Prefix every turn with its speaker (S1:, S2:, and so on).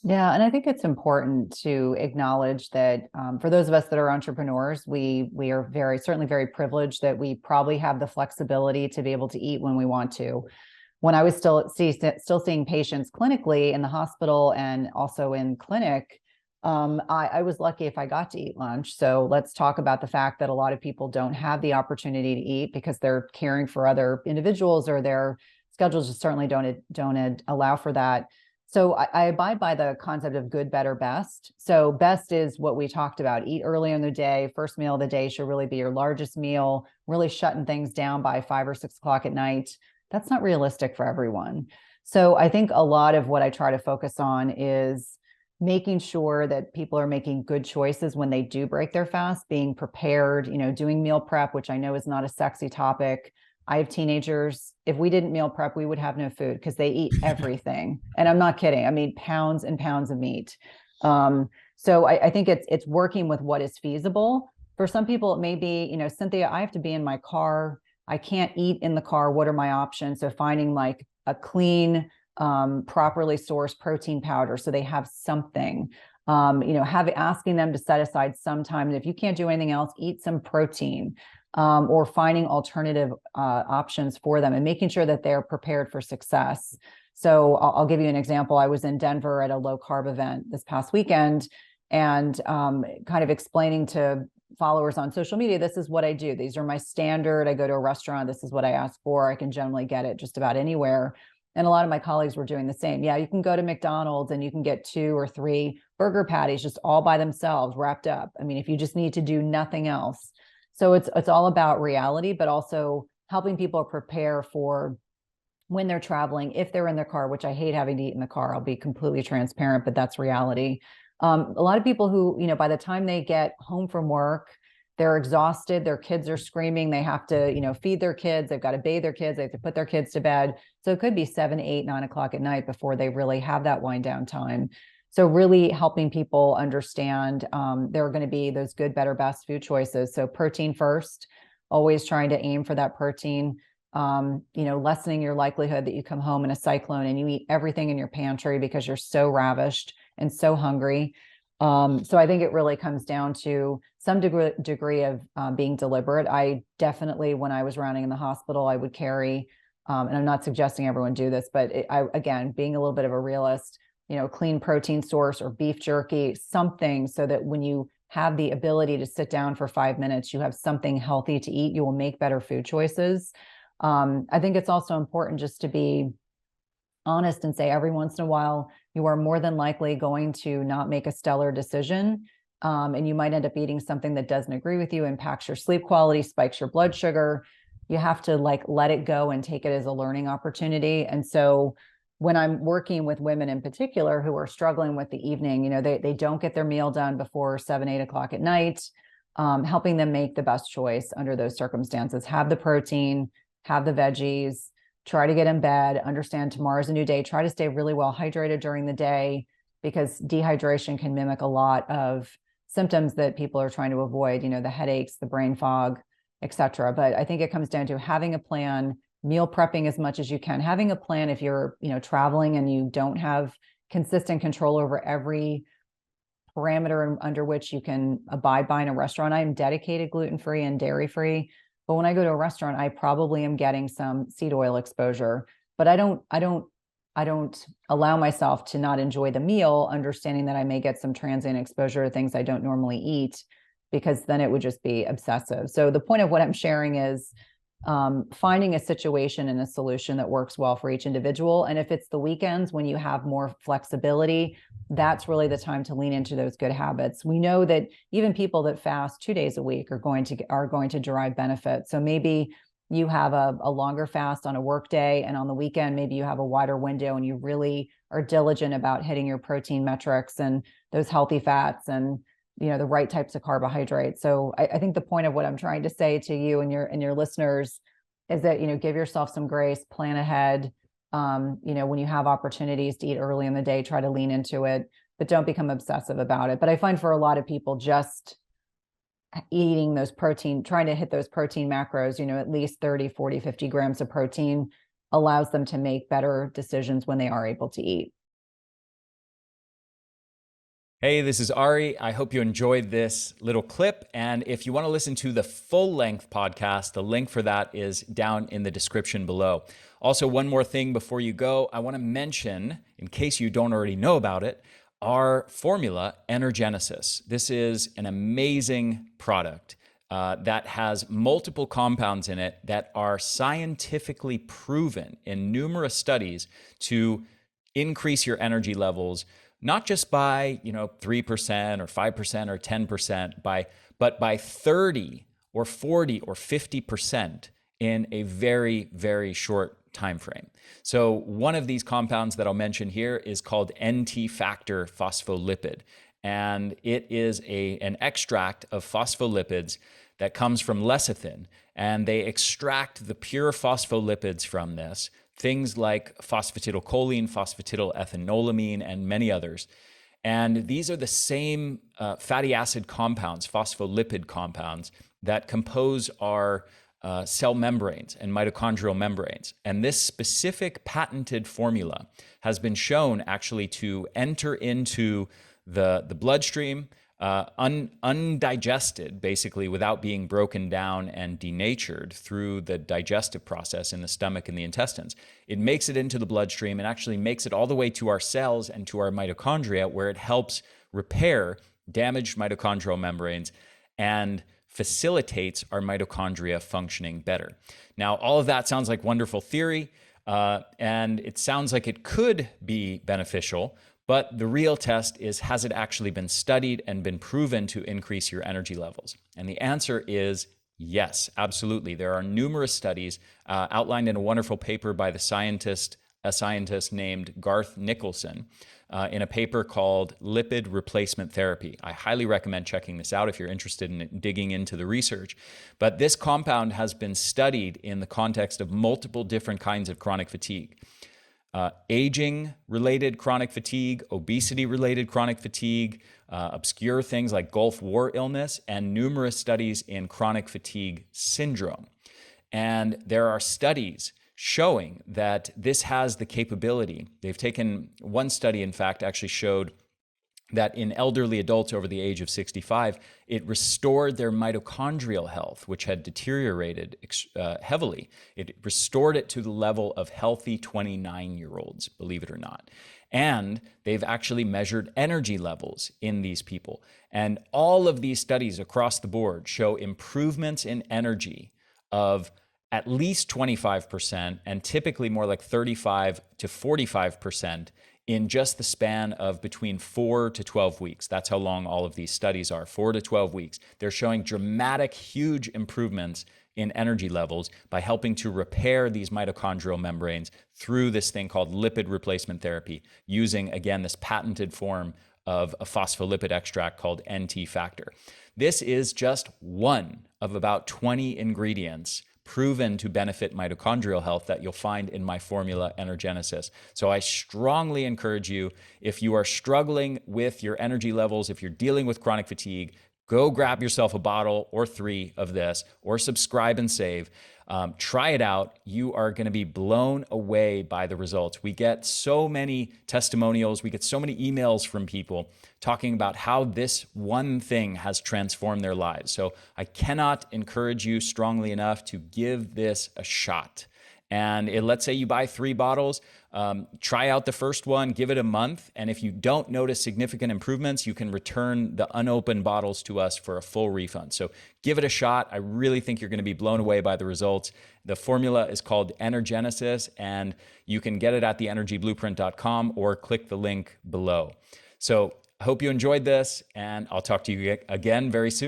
S1: Yeah, and I think it's important to acknowledge that for those of us that are entrepreneurs, we are certainly very privileged that we probably have the flexibility to be able to eat when we want to. When I was still seeing patients clinically in the hospital and also in clinic, I was lucky if I got to eat lunch. So let's talk about the fact that a lot of people don't have the opportunity to eat because they're caring for other individuals or their schedules just certainly don't allow for that. So I abide by the concept of good, better, best. So best is what we talked about. Eat early in the day. First meal of the day should really be your largest meal, really shutting things down by 5 or 6 o'clock at night. That's not realistic for everyone. So I think a lot of what I try to focus on is making sure that people are making good choices when they do break their fast, being prepared, doing meal prep, which I know is not a sexy topic. I have teenagers. If we didn't meal prep, we would have no food because they eat everything. And I'm not kidding. I mean, pounds and pounds of meat. So I think it's working with what is feasible. For some people, it may be, Cynthia, I have to be in my car. I can't eat in the car. What are my options? So finding like a clean, properly sourced protein powder so they have something. Asking them to set aside some time. And if you can't do anything else, eat some protein. Or finding alternative options for them and making sure that they're prepared for success. So I'll give you an example. I was in Denver at a low carb event this past weekend and kind of explaining to followers on social media, this is what I do. These are my standard. I go to a restaurant. This is what I ask for. I can generally get it just about anywhere. And a lot of my colleagues were doing the same. Yeah, you can go to McDonald's and you can get 2 or 3 burger patties just all by themselves wrapped up. I mean, if you just need to do nothing else. So it's all about reality, but also helping people prepare for when they're traveling, if they're in their car, which I hate having to eat in the car. I'll be completely transparent, but that's reality. A lot of people who, by the time they get home from work, they're exhausted. Their kids are screaming. They have to, feed their kids. They've got to bathe their kids. They have to put their kids to bed. So it could be 7, 8, 9 o'clock at night before they really have that wind down time. So really helping people understand there are going to be those good, better, best food choices. So protein first, always trying to aim for that protein, lessening your likelihood that you come home in a cyclone and you eat everything in your pantry because you're so ravished and so hungry. So I think it really comes down to some degree of being deliberate. I definitely, when I was rounding in the hospital, I would carry, and I'm not suggesting everyone do this, but again, being a little bit of a realist, clean protein source or beef jerky, something so that when you have the ability to sit down for 5 minutes, you have something healthy to eat, you will make better food choices. I think it's also important just to be honest and say every once in a while, you are more than likely going to not make a stellar decision. And you might end up eating something that doesn't agree with you, impacts your sleep quality, spikes your blood sugar. You have to let it go and take it as a learning opportunity. And so when I'm working with women in particular who are struggling with the evening, they don't get their meal done before 7, 8 o'clock at night, helping them make the best choice under those circumstances, have the protein, have the veggies, try to get in bed, understand tomorrow's a new day, try to stay really well hydrated during the day because dehydration can mimic a lot of symptoms that people are trying to avoid, the headaches, the brain fog, etc. But I think it comes down to having a plan, meal prepping as much as you can, having a plan if you're, traveling and you don't have consistent control over every parameter under which you can abide by in a restaurant. I am dedicated gluten-free and dairy-free, but when I go to a restaurant, I probably am getting some seed oil exposure, but I don't allow myself to not enjoy the meal, understanding that I may get some transient exposure to things I don't normally eat, because then it would just be obsessive. So the point of what I'm sharing is finding a situation and a solution that works well for each individual. And if it's the weekends when you have more flexibility, that's really the time to lean into those good habits. We know that even people that fast 2 days a week are going to derive benefit. So maybe you have a longer fast on a work day, and on the weekend, maybe you have a wider window and you really are diligent about hitting your protein metrics and those healthy fats and the right types of carbohydrates. So I think the point of what I'm trying to say to you and your listeners is that, give yourself some grace, plan ahead. When you have opportunities to eat early in the day, try to lean into it, but don't become obsessive about it. But I find for a lot of people, just eating those protein, trying to hit those protein macros, at least 30, 40, 50 grams of protein allows them to make better decisions when they are able to eat.
S2: Hey, this is Ari. I hope you enjoyed this little clip. And if you want to listen to the full length podcast, the link for that is down in the description below. Also, one more thing before you go, I want to mention, in case you don't already know about it, our formula, Energenesis. This is an amazing product that has multiple compounds in it that are scientifically proven in numerous studies to increase your energy levels, not just by 3% or 5% or 10%, but by 30 or 40 or 50% in a very, very short time frame. So one of these compounds that I'll mention here is called NT factor phospholipid, and it is an extract of phospholipids that comes from lecithin, and they extract the pure phospholipids from this, things like phosphatidylcholine, phosphatidylethanolamine, and many others. And these are the same fatty acid compounds, phospholipid compounds, that compose our cell membranes and mitochondrial membranes. And this specific patented formula has been shown actually to enter into the bloodstream undigested, basically without being broken down and denatured through the digestive process in the stomach and the intestines. It makes it into the bloodstream and actually makes it all the way to our cells and to our mitochondria, where it helps repair damaged mitochondrial membranes and facilitates our mitochondria functioning better. Now, all of that sounds like wonderful theory, and it sounds like it could be beneficial, but the real test is, has it actually been studied and been proven to increase your energy levels? And the answer is yes, absolutely. There are numerous studies outlined in a wonderful paper by a scientist named Garth Nicholson, in a paper called Lipid Replacement Therapy. I highly recommend checking this out if you're interested in digging into the research. But this compound has been studied in the context of multiple different kinds of chronic fatigue. Aging-related chronic fatigue, obesity-related chronic fatigue, obscure things like Gulf War illness, and numerous studies in chronic fatigue syndrome. And there are studies showing that this has the capability. They've taken one study, in fact, actually showed that in elderly adults over the age of 65, it restored their mitochondrial health, which had deteriorated heavily. It restored it to the level of healthy 29-year-olds, believe it or not. And they've actually measured energy levels in these people. And all of these studies across the board show improvements in energy of at least 25%, and typically more like 35 to 45% in just the span of between 4 to 12 weeks. That's how long all of these studies are, 4 to 12 weeks. They're showing dramatic, huge improvements in energy levels by helping to repair these mitochondrial membranes through this thing called lipid replacement therapy, using, again, this patented form of a phospholipid extract called NT factor. This is just one of about 20 ingredients proven to benefit mitochondrial health that you'll find in my formula, Energenesis. So I strongly encourage you, if you are struggling with your energy levels, if you're dealing with chronic fatigue, go grab yourself a bottle or 3 of this, or subscribe and save. Try it out. You are going to be blown away by the results. We get so many testimonials. We get so many emails from people talking about how this one thing has transformed their lives. So I cannot encourage you strongly enough to give this a shot. And let's say you buy 3 bottles, try out the first one, give it a month. And if you don't notice significant improvements, you can return the unopened bottles to us for a full refund. So give it a shot. I really think you're going to be blown away by the results. The formula is called Energenesis, and you can get it at theenergyblueprint.com or click the link below. So I hope you enjoyed this, and I'll talk to you again very soon.